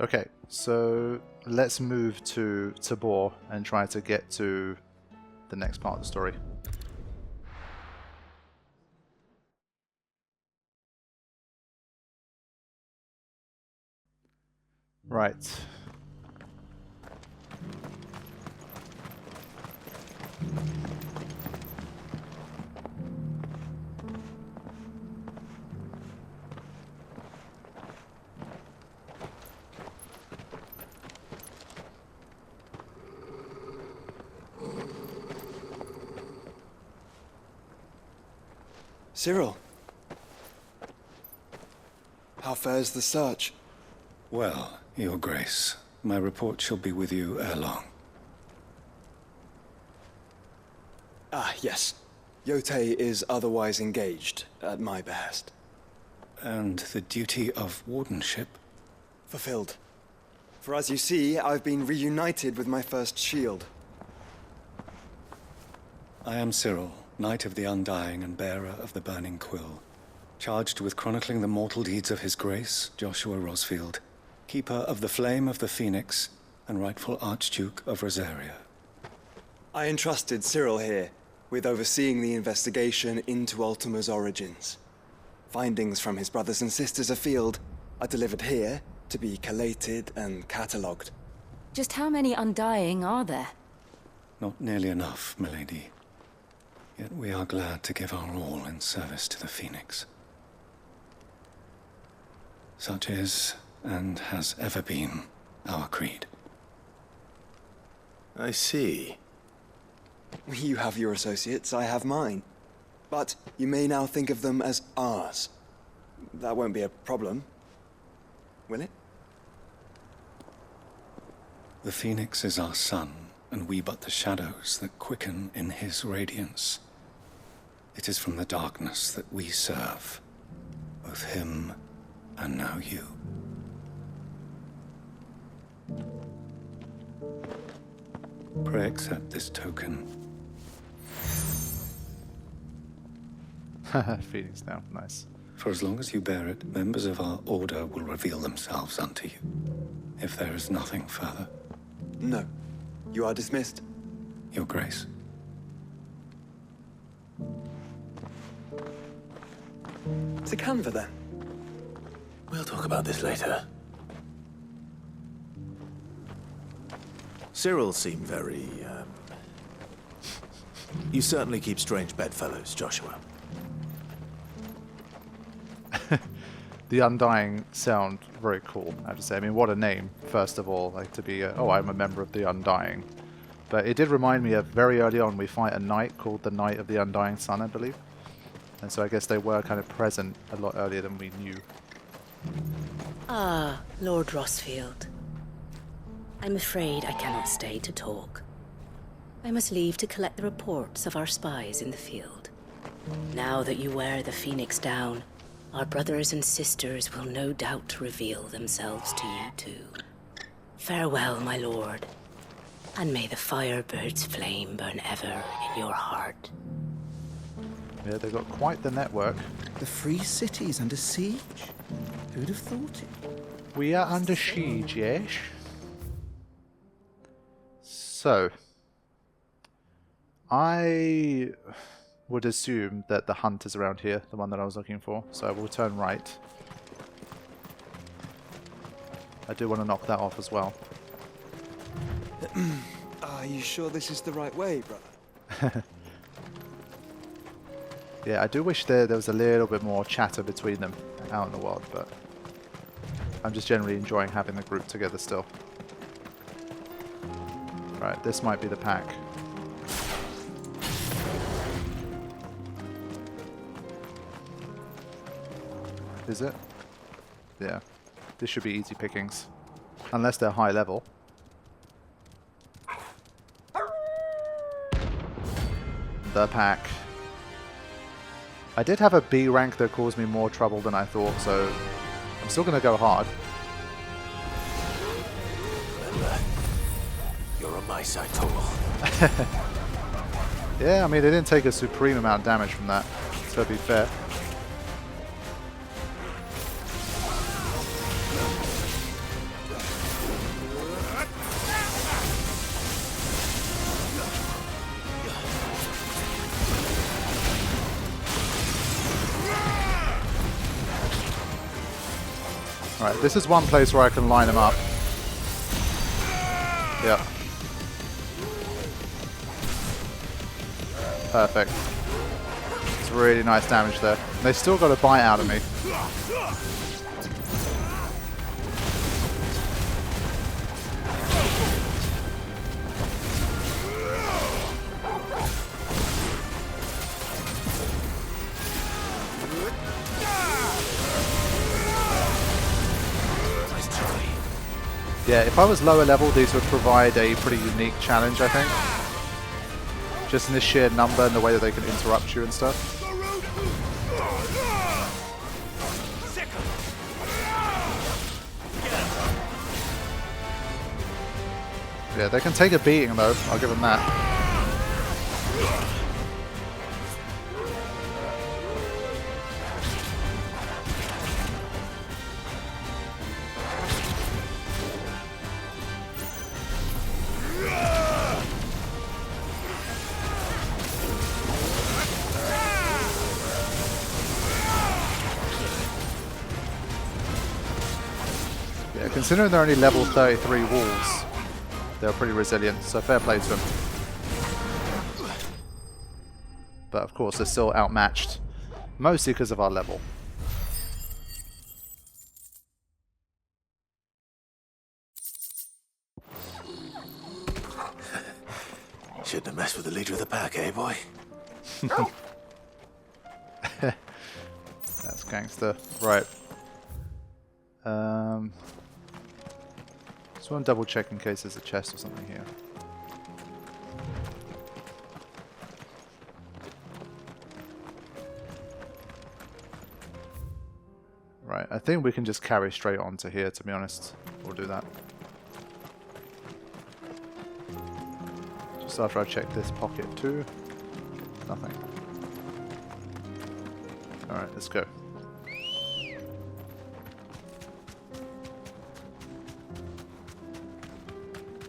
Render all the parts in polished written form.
Okay, so let's move to Tabor and try to get to the next part of the story. Right. Cyril, how fares the search? Well, Your Grace, my report shall be with you ere long. Ah, yes. Yotei is otherwise engaged, at my behest. And the duty of wardenship? Fulfilled. For as you see, I've been reunited with my first shield. I am Cyril, Knight of the Undying and bearer of the Burning Quill, charged with chronicling the mortal deeds of His Grace, Joshua Rosfield, Keeper of the Flame of the Phoenix, and rightful Archduke of Rosaria. I entrusted Cyril here with overseeing the investigation into Ultima's origins. Findings from his brothers and sisters afield are delivered here to be collated and catalogued. Just how many Undying are there? Not nearly enough, milady. Yet we are glad to give our all in service to the Phoenix. Such is, and has ever been, our creed. I see. You have your associates, I have mine. But you may now think of them as ours. That won't be a problem, will it? The Phoenix is our sun, and we but the shadows that quicken in his radiance. It is from the darkness that we serve, both him and now you. Pray accept this token. Phoenix now, nice. For as long as you bear it, members of our order will reveal themselves unto you, if there is nothing further. No. You are dismissed. Your Grace. To Canva, then. We'll talk about this later. Cyril seemed very, You certainly keep strange bedfellows, Joshua. The Undying sound very cool, I have to say. I mean, what a name, first of all, like to be, oh, I'm a member of the Undying. But it did remind me of very early on, we fight a knight called the Knight of the Undying Sun, I believe. And so I guess they were kind of present a lot earlier than we knew. Ah, Lord Rosfield. I'm afraid I cannot stay to talk. I must leave to collect the reports of our spies in the field. Now that you wear the Phoenix down, our brothers and sisters will no doubt reveal themselves to you too. Farewell, my lord, and may the Firebird's flame burn ever in your heart. Yeah, they've got quite the network. The free city's under siege. Who'd have thought it? We are under siege, yes? So, I would assume that the hunt is around here, the one that I was looking for. So I will turn right. I do want to knock that off as well. Are you sure this is the right way, brother? Yeah, I do wish there was a little bit more chatter between them out in the world, but I'm just generally enjoying having the group together still. Right, this might be the pack. Is it? Yeah. This should be easy pickings. Unless they're high level. The pack. I did have a B rank that caused me more trouble than I thought, so I'm still going to go hard. Remember, you're on my side, Total. Yeah, I mean, they didn't take a supreme amount of damage from that, so to be fair. Alright, this is one place where I can line them up. Yep. Perfect. It's really nice damage there. They still got a bite out of me. Yeah, if I was lower level, these would provide a pretty unique challenge, I think. Just in the sheer number and the way that they can interrupt you and stuff. Yeah, they can take a beating though, I'll give them that. Considering they're only level 33 wolves, they're pretty resilient, so fair play to them. But of course, they're still outmatched, mostly because of our level. Shouldn't have messed with the leader of the pack, eh, boy? That's gangster. Right. Just want to double check in case there's a chest or something here. Right, I think we can just carry straight onto here, to be honest. We'll do that. Just after I check this pocket too. Nothing. Alright, let's go.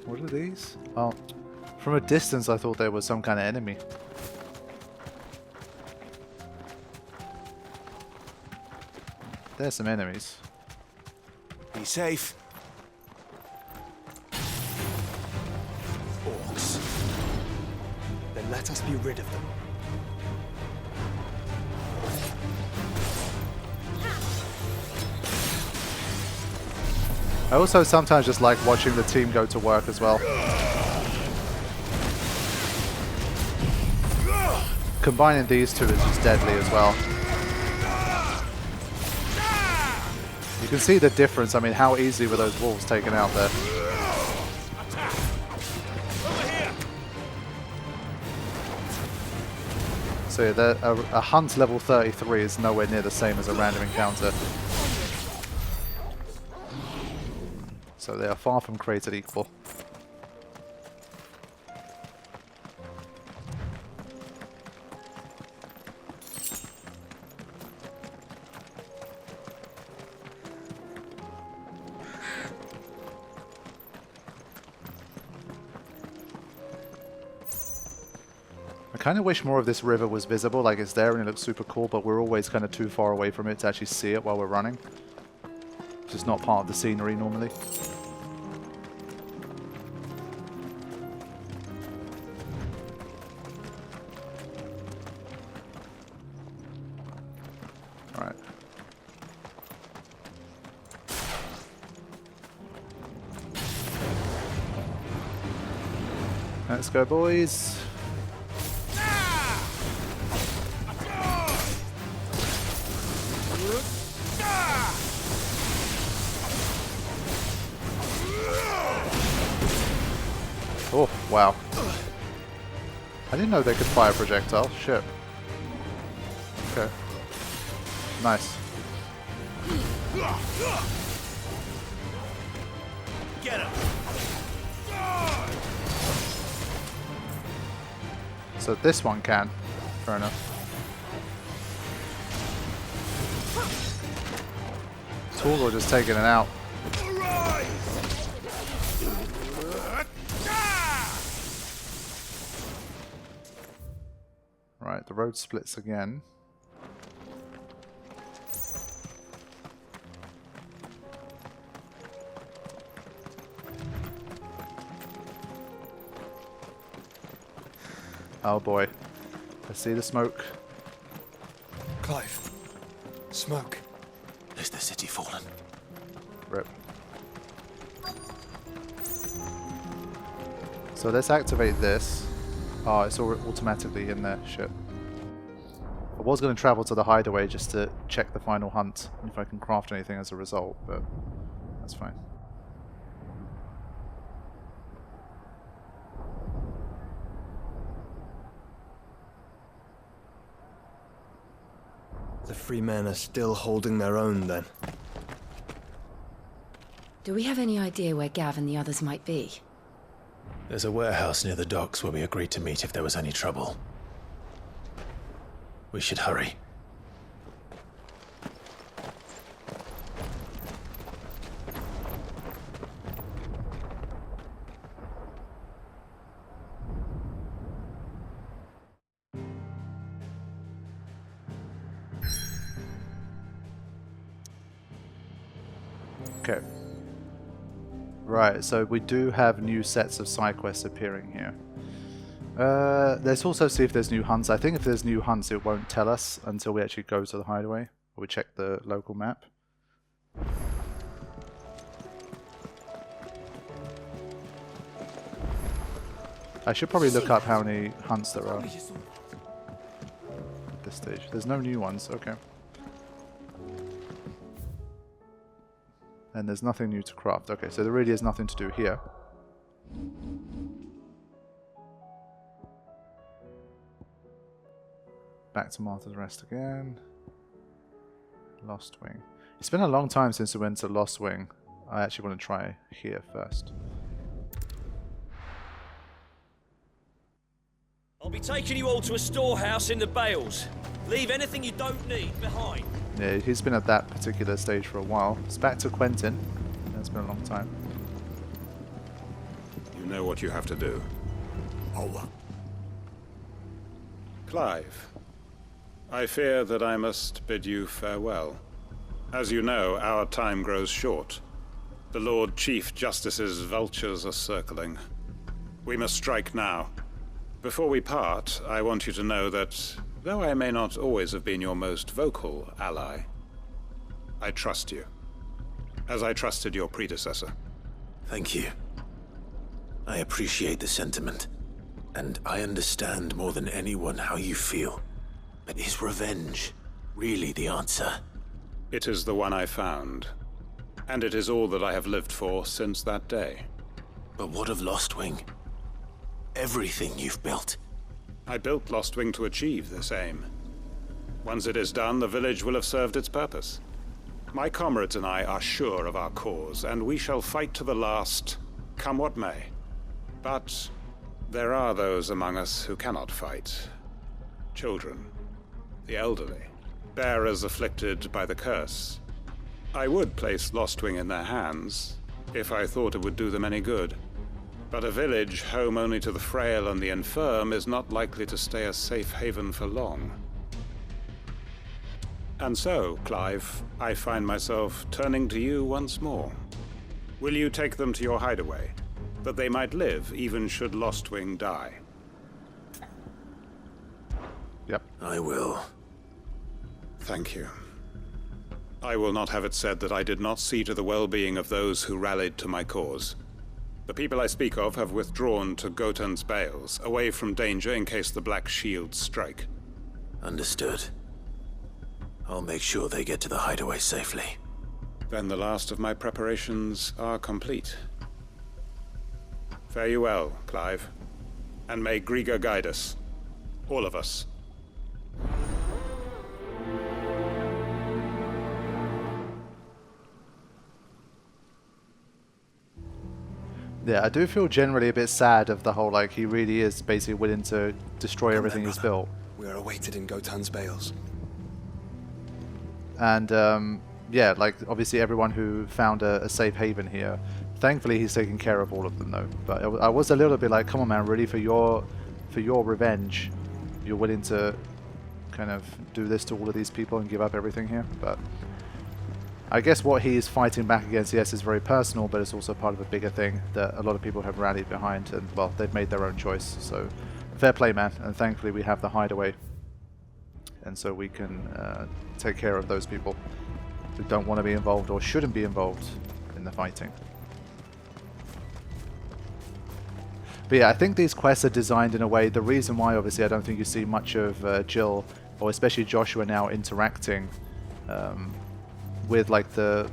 What are these? Oh, from a distance I thought there was some kind of enemy. There's some enemies. Be safe. Orcs. Then let us be rid of them. I also sometimes just like watching the team go to work as well. Combining these two is just deadly as well. You can see the difference. I mean, how easy were those wolves taken out there? So yeah, a hunt level 33 is nowhere near the same as a random encounter. So they are far from created equal. I kind of wish more of this river was visible, like it's there and it looks super cool, but we're always kind of too far away from it to actually see it while we're running. It's just not part of the scenery normally. Alright. Let's go, boys. Oh, wow. I didn't know they could fire projectiles. Shit. Okay. Nice. Get him. So this one can. Fair enough. Tool or just taking it out. Right, the road splits again. Oh boy. I see the smoke. Clive. Smoke. Is the city fallen? Rip. So let's activate this. Oh, it's all automatically in there. Shit. I was going to travel to the hideaway just to check the final hunt, and if I can craft anything as a result, but that's fine. The free men are still holding their own, then. Do we have any idea where Gav and the others might be? There's a warehouse near the docks where we agreed to meet if there was any trouble. We should hurry. Okay. Right, so we do have new sets of side quests appearing here. Let's also see if there's new hunts. I think if there's new hunts, it won't tell us until we actually go to the hideaway, or we check the local map. I should probably look up how many hunts there are at this stage. There's no new ones, okay. And there's nothing new to craft. Okay, so there really is nothing to do here. Back to Martha's Rest again. Lost Wing. It's been a long time since we went to Lost Wing. I actually want to try here first. I'll be taking you all to a storehouse in the Bales. Leave anything you don't need behind. Yeah, he's been at that particular stage for a while. It's back to Quentin. It's been a long time. You know what you have to do. Oh, Clive, I fear that I must bid you farewell. As you know, our time grows short. The Lord Chief Justice's vultures are circling. We must strike now. Before we part, I want you to know that, though I may not always have been your most vocal ally, I trust you, as I trusted your predecessor. thank you. I appreciate the sentiment, and I understand more than anyone how you feel. But is revenge really the answer? It is the one I found, and it is all that I have lived for since that day. But what of Lostwing? Everything you've built. I built Lostwing to achieve this aim. Once it is done, the village will have served its purpose. My comrades and I are sure of our cause, and we shall fight to the last, come what may. But there are those among us who cannot fight. Children, the elderly, bearers afflicted by the curse. I would place Lostwing in their hands, if I thought it would do them any good. But a village home only to the frail and the infirm is not likely to stay a safe haven for long. And so, Clive, I find myself turning to you once more. Will you take them to your hideaway, that they might live even should Lostwing die? Yep. I will. Thank you. I will not have it said that I did not see to the well-being of those who rallied to my cause. The people I speak of have withdrawn to Gotan's Bales, away from danger in case the Black Shields strike. Understood. I'll make sure they get to the hideaway safely. Then the last of my preparations are complete. Fare you well, Clive. And may Griga guide us. All of us. Yeah, I do feel generally a bit sad of the whole, like, he really is basically willing to destroy everything he's built. We are awaited in Gotan's Bales. And, yeah, like, obviously everyone who found a safe haven here, thankfully he's taking care of all of them, though. But I was a little bit like, come on, man, really, for your revenge, you're willing to kind of do this to all of these people and give up everything here? But I guess what he is fighting back against, yes, is very personal, but it's also part of a bigger thing that a lot of people have rallied behind, and, well, they've made their own choice, so fair play, man. And thankfully we have the hideaway. And so we can take care of those people who don't want to be involved or shouldn't be involved in the fighting. But yeah, I think these quests are designed in a way, the reason why obviously I don't think you see much of Jill, or especially Joshua now, interacting with like the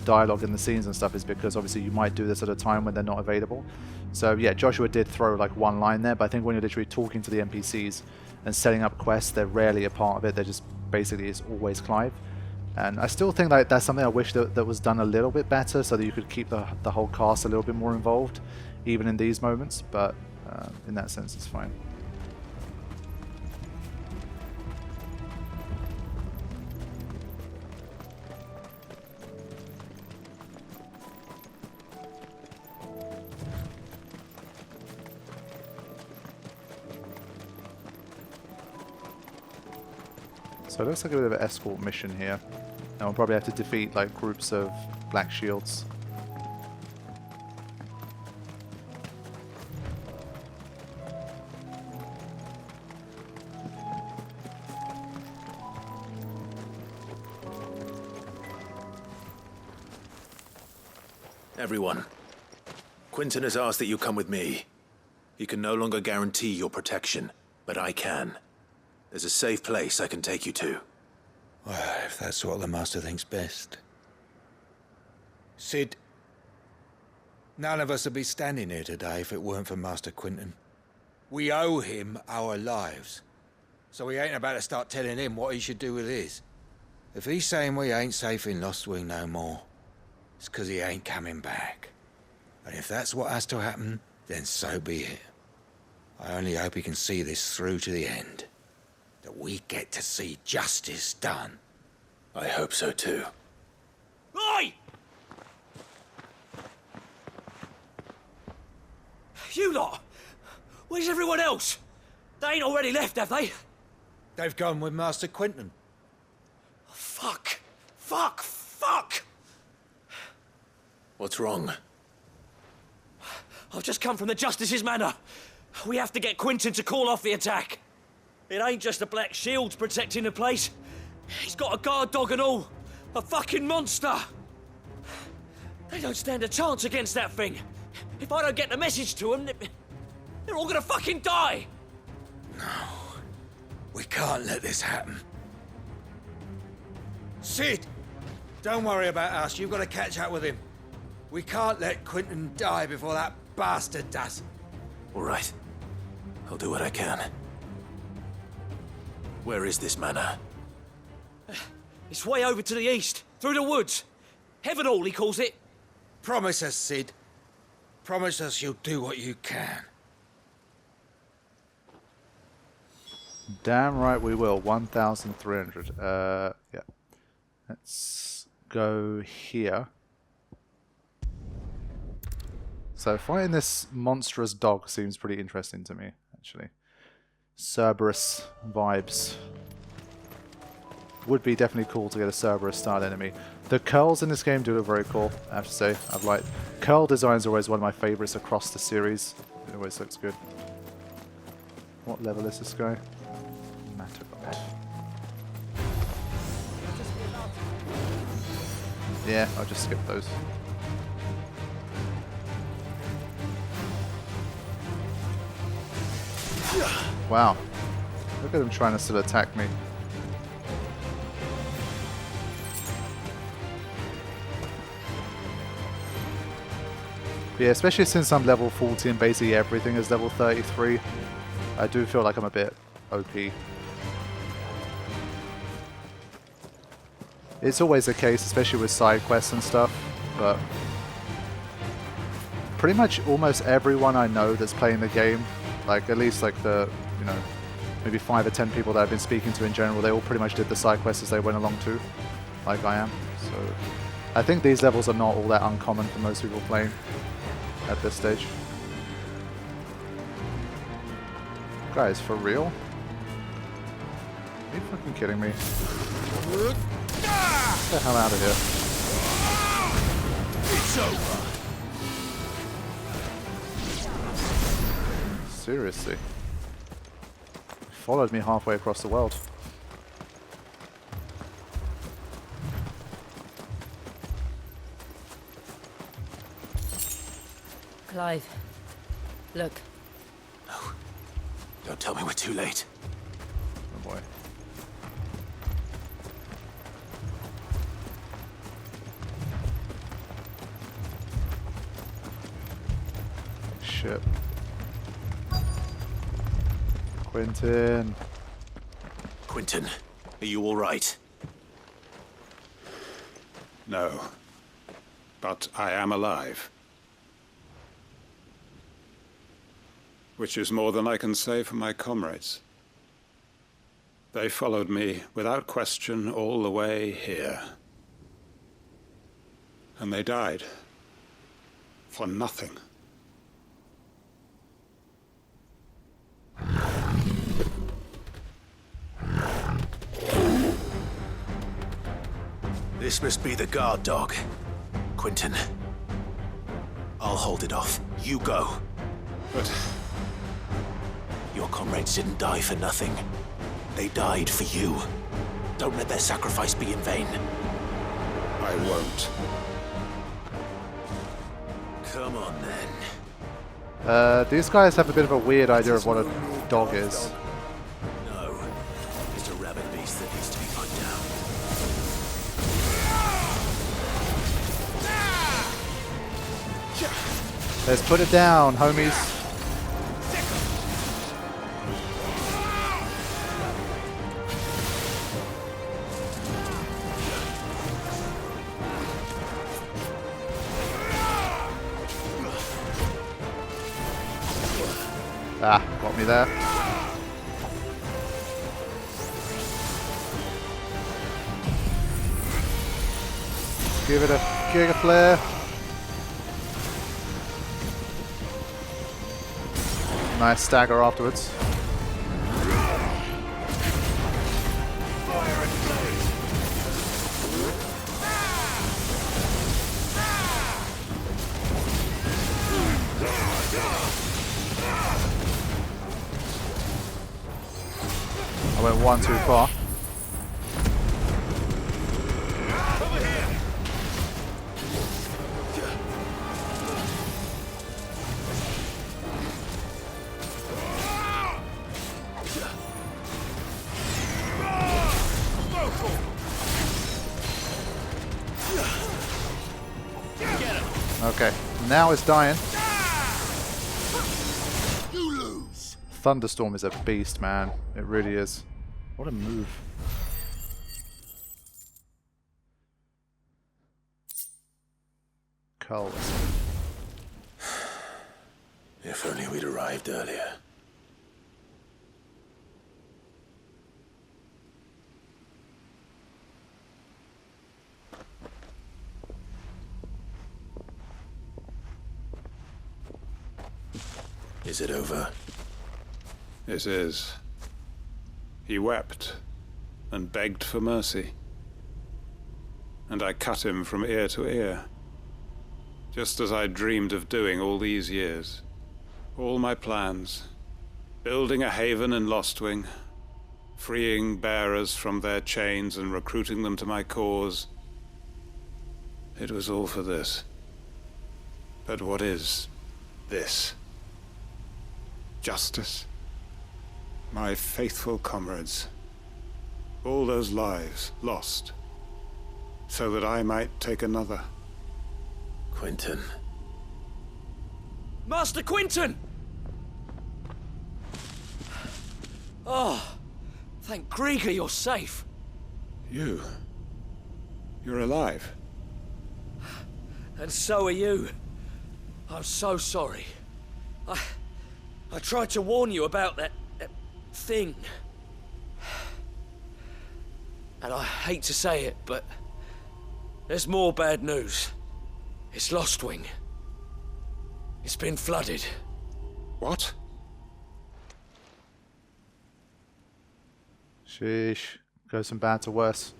dialogue in the scenes and stuff, is because obviously you might do this at a time when they're not available. So yeah, Joshua did throw like one line there, but I think when you're literally talking to the NPCs and setting up quests, they're rarely a part of it. They're just basically, it's always Clive. And I still think like that's something I wish that was done a little bit better, so that you could keep the whole cast a little bit more involved, even in these moments. But in that sense, it's fine. So it looks like a bit of an escort mission here. And we'll probably have to defeat like groups of black shields. Everyone, Quinton has asked that you come with me. He can no longer guarantee your protection, but I can. There's a safe place I can take you to. Well, if that's what the Master thinks best. Sid, none of us would be standing here today if it weren't for Master Quinton. We owe him our lives. So we ain't about to start telling him what he should do with his. If he's saying we ain't safe in Lost Wing no more, it's 'cause he ain't coming back. And if that's what has to happen, then so be it. I only hope he can see this through to the end. That we get to see justice done. I hope so too. Oi! You lot! Where's everyone else? They ain't already left, have they? They've gone with Master Quinton. Fuck! Fuck! Fuck! What's wrong? I've just come from the Justice's manor. We have to get Quinton to call off the attack. It ain't just the Black Shields protecting the place. He's got a guard dog and all. A fucking monster. They don't stand a chance against that thing. If I don't get the message to them, they're all gonna fucking die. No. We can't let this happen. Sid! Don't worry about us. You've got to catch up with him. We can't let Quinton die before that bastard does. All right. I'll do what I can. Where is this manor? It's way over to the east, through the woods. Heaven Hall, he calls it. Promise us, Sid. Promise us you'll do what you can. Damn right we will. 1,300. Yeah. Let's go here. So fighting this monstrous dog seems pretty interesting to me, actually. Cerberus vibes. Would be definitely cool to get a Cerberus style enemy. The curls in this game do look very cool, I have to say. I've liked curl designs are always one of my favorites across the series. It always looks good. What level is this guy? Mattergott. Yeah, I'll just skip those. Wow. Look at him trying to still attack me. But yeah, especially since I'm level 40 and basically everything is level 33, I do feel like I'm a bit OP. It's always the case, especially with side quests and stuff, but pretty much almost everyone I know that's playing the game, like at least like the, you know, maybe 5 or 10 people that I've been speaking to in general, they all pretty much did the side quests as they went along too, like I am. So I think these levels are not all that uncommon for most people playing at this stage. Guys, for real? Are you fucking kidding me? Get the hell out of here. It's over. Seriously. followed me halfway across the world. Clive, look. No. Don't tell me we're too late. Oh boy. Shit. Quentin. Quinton, are you all right? No. But I am alive. Which is more than I can say for my comrades. They followed me without question all the way here. And they died. For nothing. This must be the guard dog. Quinton. I'll hold it off. You go. But your comrades didn't die for nothing. They died for you. Don't let their sacrifice be in vain. I won't. Come on, then. These guys have a bit of a weird idea of what a dog is. No. It's a rabid beast that needs to be put down. Let's put it down, homies. Ah, got me there. Give it a giga flare. Nice stagger afterwards. I went one too far. Okay, now it's dying. You lose. Thunderstorm is a beast, man. It really is. What a move. Carl. If only we'd arrived earlier. Is it over? It is. He wept and begged for mercy. And I cut him from ear to ear. Just as I dreamed of doing all these years. All my plans. Building a haven in Lostwing. Freeing bearers from their chains and recruiting them to my cause. It was all for this. But what is this? Justice? My faithful comrades. All those lives lost. So that I might take another. Quinton. Master Quinton! Oh, thank Grieger you're safe. You're alive. And so are you. I'm so sorry. I tried to warn you about that thing. And I hate to say it, but there's more bad news. It's Lostwing. It's been flooded. What? Sheesh. Goes from bad to worse.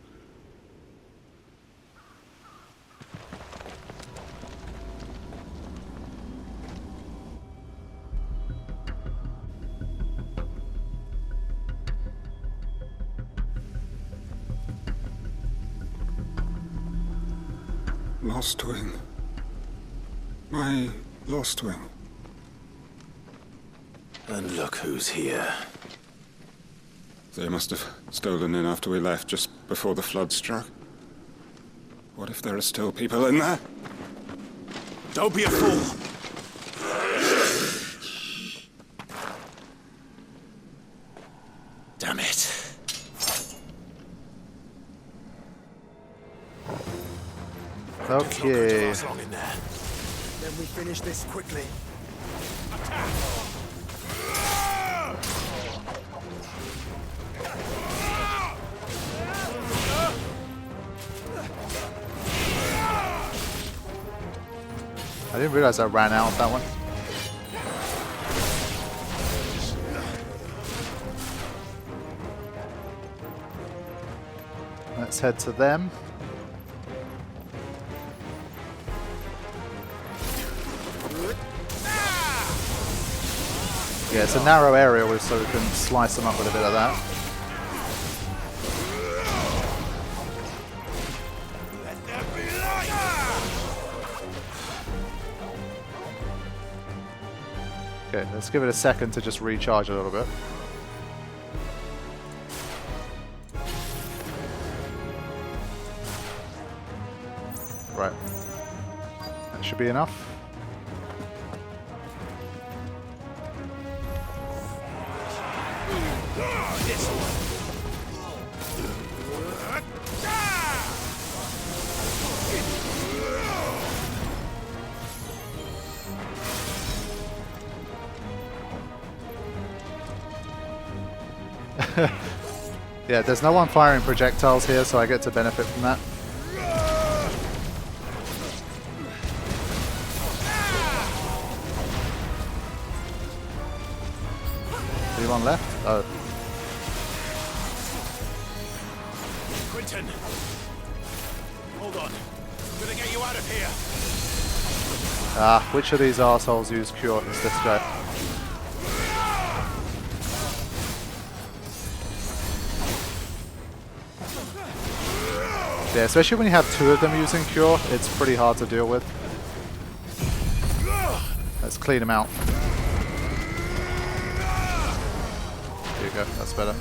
Lost wing. My lost wing. And look who's here. They must have stolen in after we left, just before the flood struck. What if there are still people in there? Don't be a fool! Damn it. Okay. Then we finish this quickly. I didn't realize I ran out of that one. Let's head to them. Yeah, it's a narrow area, so we can slice them up with a bit of that. Okay, let's give it a second to just recharge a little bit. Right. That should be enough. Yeah, there's no one firing projectiles here, so I get to benefit from that. Anyone left? Oh. Quinton! Hold on. I'm gonna get you out of here! Ah, which of these assholes use cure? It's this guy. Yeah, especially when you have two of them using cure, it's pretty hard to deal with. Let's clean them out. There you go, that's better.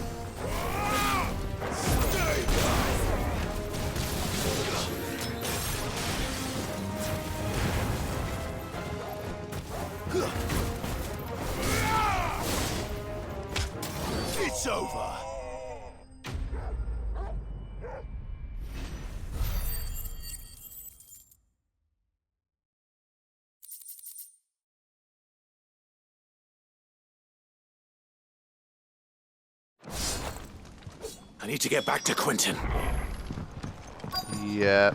It's over! I need to get back to Quinton. Yeah.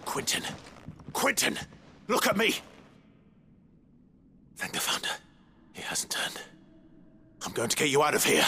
Quinton! Quinton! Look at me! Thank the Founder. He hasn't turned. I'm going to get you out of here.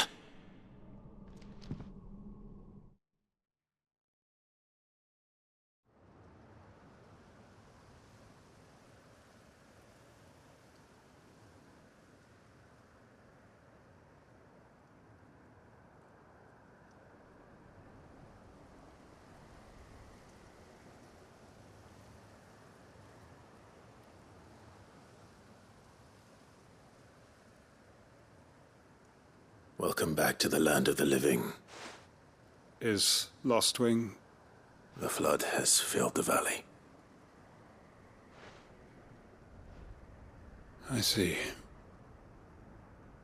Welcome back to the land of the living. Is Lost Wing? The flood has filled the valley. I see.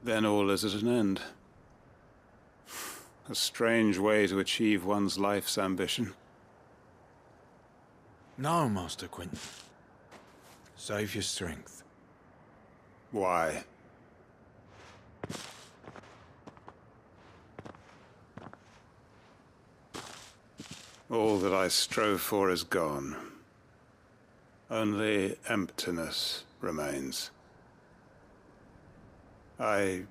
Then all is at an end. A strange way to achieve one's life's ambition. No, Master Quentin. Save your strength. Why? All that I strove for is gone. Only emptiness remains. I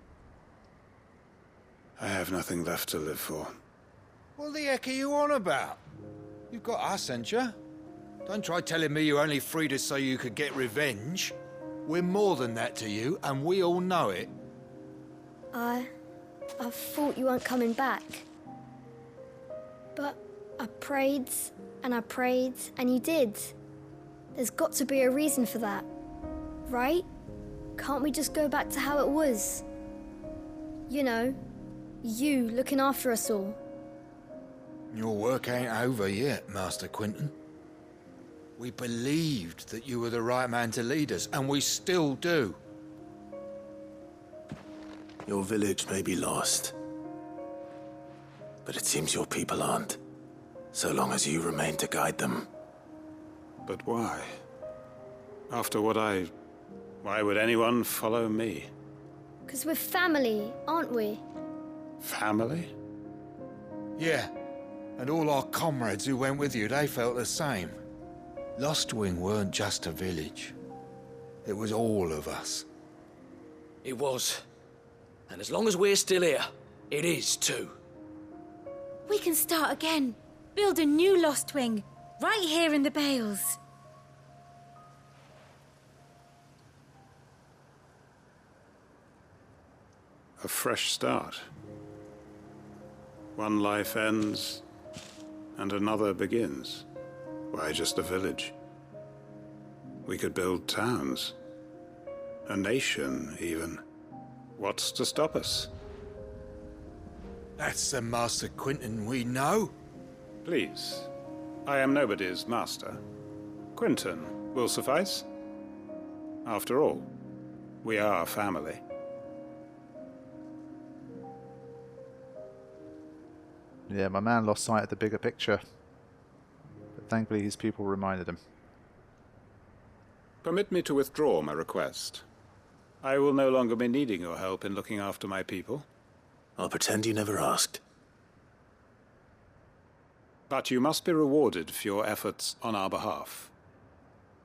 have nothing left to live for. What the heck are you on about? You've got us, ain't you? Don't try telling me you only freed us so you could get revenge. We're more than that to you, and we all know it. I thought you weren't coming back. But I prayed, and I prayed, and you did. There's got to be a reason for that, right? Can't we just go back to how it was? You know, you looking after us all. Your work ain't over yet, Master Quinton. We believed that you were the right man to lead us, and we still do. Your village may be lost, but it seems your people aren't, so long as you remain to guide them. But why? After what why would anyone follow me? 'Cause we're family, aren't we? Family? Yeah, and all our comrades who went with you, they felt the same. Lostwing weren't just a village. It was all of us. It was. And as long as we're still here, it is too. We can start again. Build a new Lostwing, right here in the Bales. A fresh start. One life ends, and another begins. Why just a village? We could build towns. A nation, even. What's to stop us? That's the Master Quinton we know. Please. I am nobody's master. Quinton will suffice. After all, we are family. Yeah, my man lost sight of the bigger picture. But thankfully his people reminded him. Permit me to withdraw my request. I will no longer be needing your help in looking after my people. I'll pretend you never asked. But you must be rewarded for your efforts on our behalf.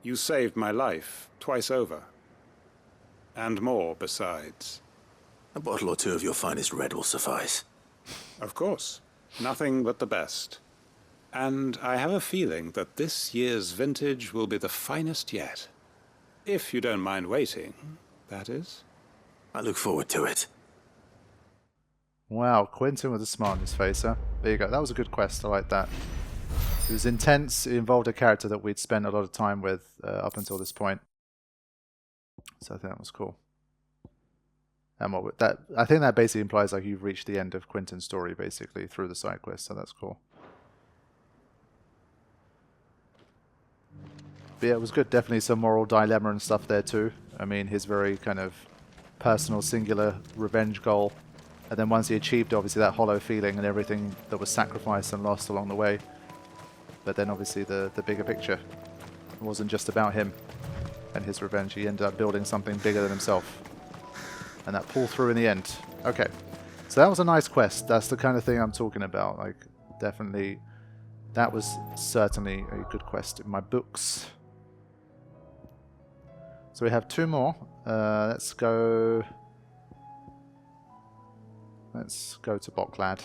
You saved my life twice over. And more besides. A bottle or two of your finest red will suffice. Of course. Nothing but the best. And I have a feeling that this year's vintage will be the finest yet. If you don't mind waiting, that is. I look forward to it. Wow, Quentin with a smile on his face, huh? There you go. That was a good quest. I like that. It was intense. It involved a character that we'd spent a lot of time with up until this point. So I think that was cool. And what that, I think that basically implies like you've reached the end of Quinton's story basically through the side quest. So that's cool. But yeah, it was good. Definitely some moral dilemma and stuff there too. I mean, his very kind of personal, singular revenge goal. And then once he achieved, obviously, that hollow feeling and everything that was sacrificed and lost along the way. But then, obviously, the bigger picture. It wasn't just about him and his revenge. He ended up building something bigger than himself. And that pulled through in the end. Okay. So that was a nice quest. That's the kind of thing I'm talking about. Like, definitely, that was certainly a good quest in my books. So we have two more. Let's go to Boklad.